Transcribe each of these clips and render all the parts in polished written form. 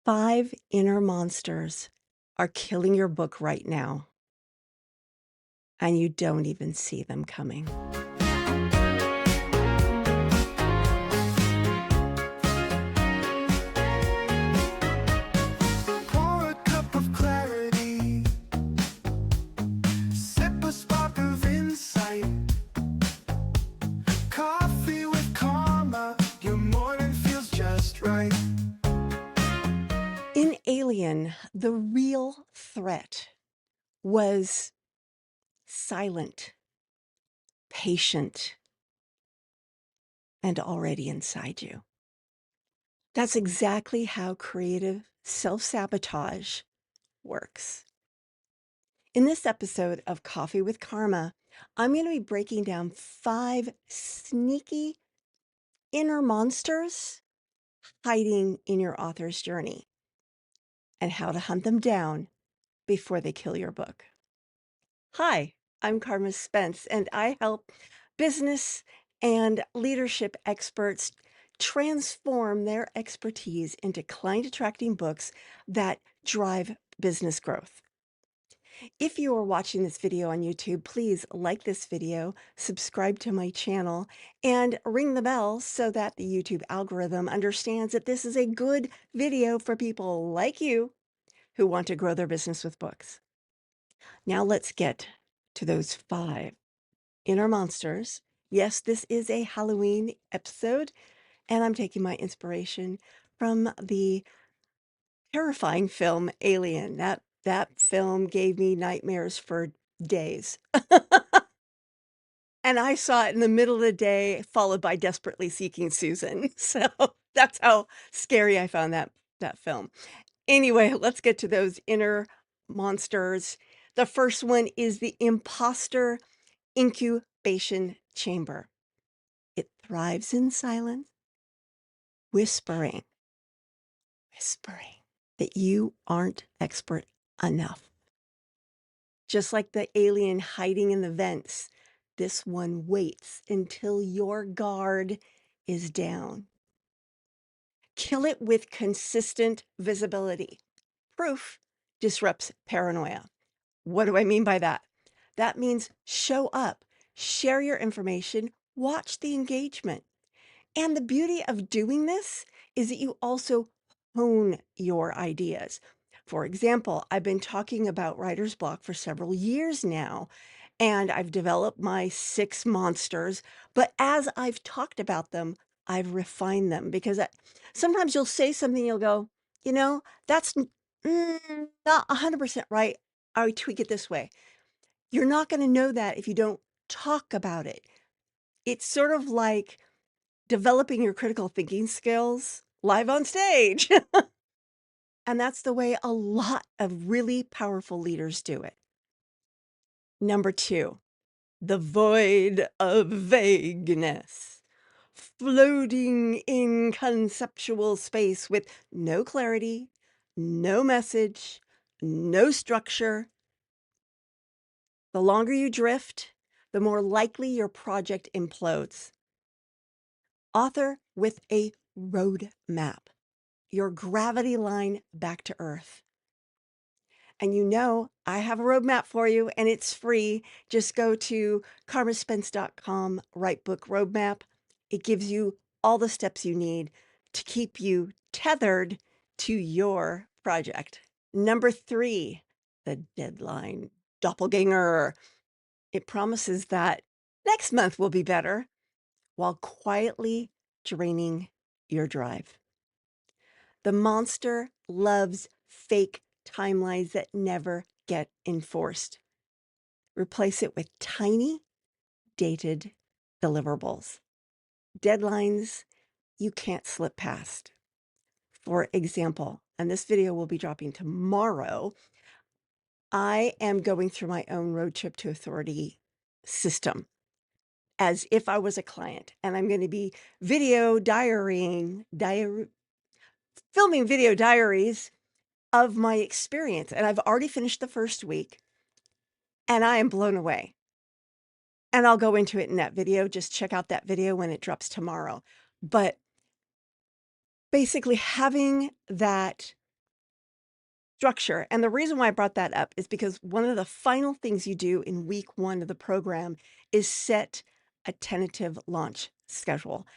5 inner monsters are killing your book right now, and you don't even see them coming. Pour a cup of clarity, sip a spark of insight. Coffee with Karma, your morning feels just right. In Alien, the real threat was silent, patient, and already inside you. That's exactly how creative self-sabotage works. In this episode of Coffee with Karma, I'm going to be breaking down 5 sneaky inner monsters hiding in your author's journey and how to hunt them down before they kill your book. Hi, I'm Carma Spence, and I help business and leadership experts transform their expertise into client-attracting books that drive business growth. If you are watching this video on YouTube, please like this video, subscribe to my channel, and ring the bell so that the YouTube algorithm understands that this is a good video for people like you who want to grow their business with books. Now let's get to those 5 inner monsters. Yes, this is a Halloween episode, and I'm taking my inspiration from the terrifying film Alien. That film gave me nightmares for days. And I saw it in the middle of the day, followed by Desperately Seeking Susan. So that's how scary I found that film. Anyway, let's get to those inner monsters. The first one is the imposter incubation chamber. It thrives in silence, whispering that you aren't expert enough. Just like the alien hiding in the vents, this one waits until your guard is down. Kill it with consistent visibility. Proof disrupts paranoia. What do I mean by that? That means show up, share your information, watch the engagement. And the beauty of doing this is that you also hone your ideas. For example, I've been talking about writer's block for several years now, and I've developed my 6 monsters. But as I've talked about them, I've refined them because sometimes you'll say something, you'll go, that's not 100% right. I would tweak it this way. You're not going to know that if you don't talk about it. It's sort of like developing your critical thinking skills live on stage. And that's the way a lot of really powerful leaders do it. Number 2, the void of vagueness. Floating in conceptual space with no clarity, no message, no structure. The longer you drift, the more likely your project implodes. Author with a roadmap. Your gravity line back to earth. And I have a roadmap for you and it's free. Just go to karmaspence.com, write book roadmap. It gives you all the steps you need to keep you tethered to your project. Number 3, the deadline doppelganger. It promises that next month will be better while quietly draining your drive. The monster loves fake timelines that never get enforced. Replace it with tiny, dated deliverables. Deadlines you can't slip past. For example, and this video will be dropping tomorrow, I am going through my own road trip to authority system as if I was a client, and I'm going to be filming video diaries of my experience. And I've already finished the first week and I am blown away. And I'll go into it in that video. Just check out that video when it drops tomorrow. But basically having that structure. And the reason why I brought that up is because one of the final things you do in week 1 of the program is set a tentative launch schedule.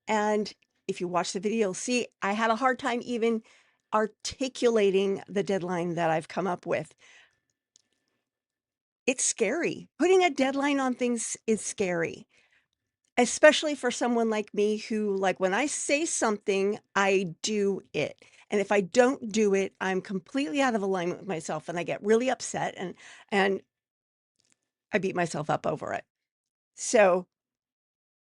And if you watch the video, you'll see I had a hard time even articulating the deadline that I've come up with. It's scary. Putting a deadline on things is scary, especially for someone like me who, like, when I say something, I do it. And if I don't do it, I'm completely out of alignment with myself and I get really upset and I beat myself up over it. So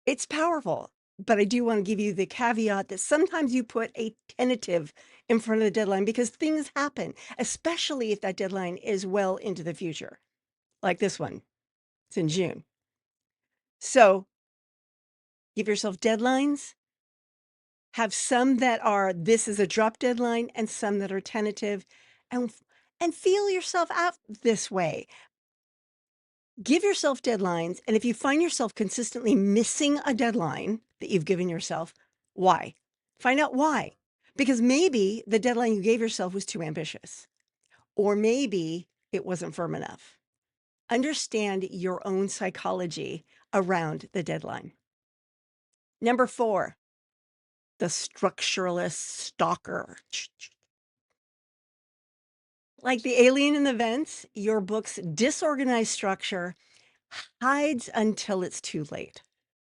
it's powerful. But I do want to give you the caveat that sometimes you put a tentative in front of the deadline because things happen, especially if that deadline is well into the future, like this one. It's in June. So give yourself deadlines. Have some that are, this is a drop deadline, and some that are tentative, and feel yourself out this way. Give yourself deadlines, and if you find yourself consistently missing a deadline that you've given yourself, why? Find out why. Because maybe the deadline you gave yourself was too ambitious, or maybe it wasn't firm enough. Understand your own psychology around the deadline. Number 4, the structureless stalker. Like the alien in the vents, your book's disorganized structure hides until it's too late.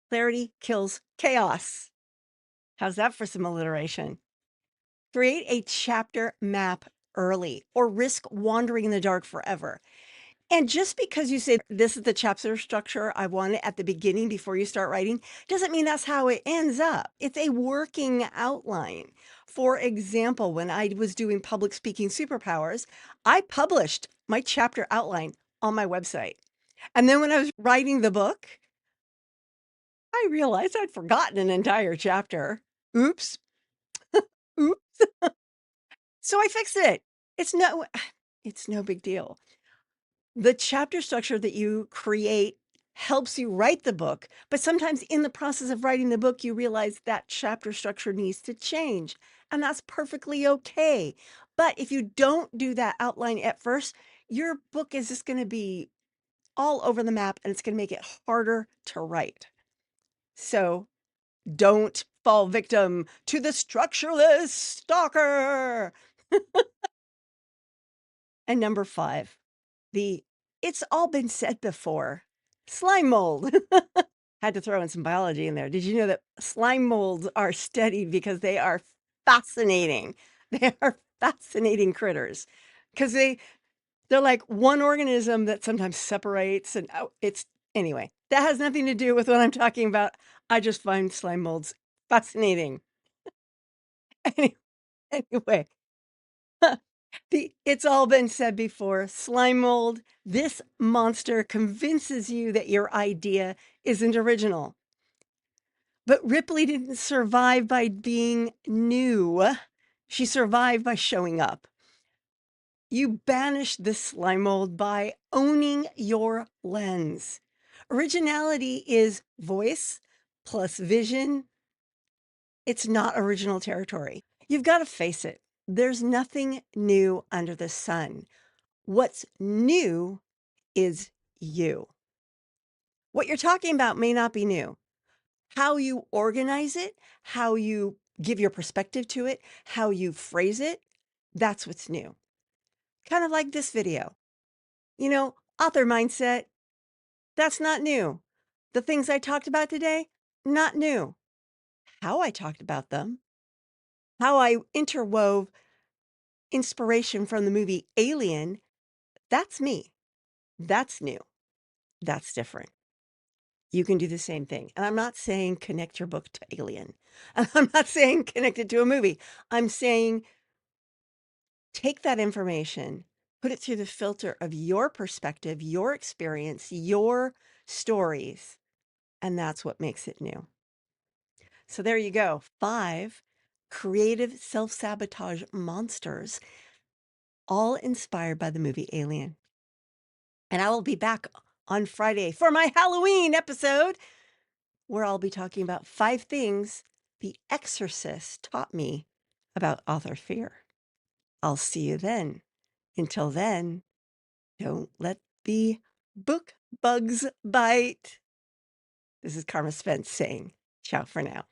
Clarity kills chaos. How's that for some alliteration? Create a chapter map early or risk wandering in the dark forever. And just because you say this is the chapter structure I want it at the beginning before you start writing, doesn't mean that's how it ends up. It's a working outline. For example, when I was doing public speaking superpowers, I published my chapter outline on my website. And then when I was writing the book, I realized I'd forgotten an entire chapter. Oops. Oops. So I fixed it. It's no it's no big deal. The chapter structure that you create helps you write the book, but sometimes in the process of writing the book, you realize that chapter structure needs to change, and that's perfectly okay. But if you don't do that outline at first, your book is just going to be all over the map and it's going to make it harder to write. So don't fall victim to the structureless stalker. And number 5, the it's all been said before slime mold. Had to throw in some biology in there. Did you know that slime molds are studied because they are fascinating? They are fascinating critters because they're like one organism that sometimes separates and oh, it's anyway. That has nothing to do with what I'm talking about. I just find slime molds fascinating. Anyway, it's all been said before. Slime mold, this monster convinces you that your idea isn't original. But Ripley didn't survive by being new. She survived by showing up. You banish this slime mold by owning your lens. Originality is voice plus vision. It's not original territory. You've got to face it. There's nothing new under the sun. What's new is you. What you're talking about may not be new. How you organize it, how you give your perspective to it, how you phrase it, that's what's new. Kind of like this video. Author mindset, that's not new. The things I talked about today, not new. How I talked about them, how I interwove inspiration from the movie Alien, that's me. That's new. That's different. You can do the same thing. And I'm not saying connect your book to Alien. And I'm not saying connect it to a movie. I'm saying take that information, put it through the filter of your perspective, your experience, your stories, and that's what makes it new. So there you go. 5 creative self-sabotage monsters, all inspired by the movie Alien. And I will be back on Friday for my Halloween episode, where I'll be talking about 5 things The Exorcist taught me about author fear. I'll see you then. Until then, don't let the book bugs bite. This is Karma Spence saying ciao for now.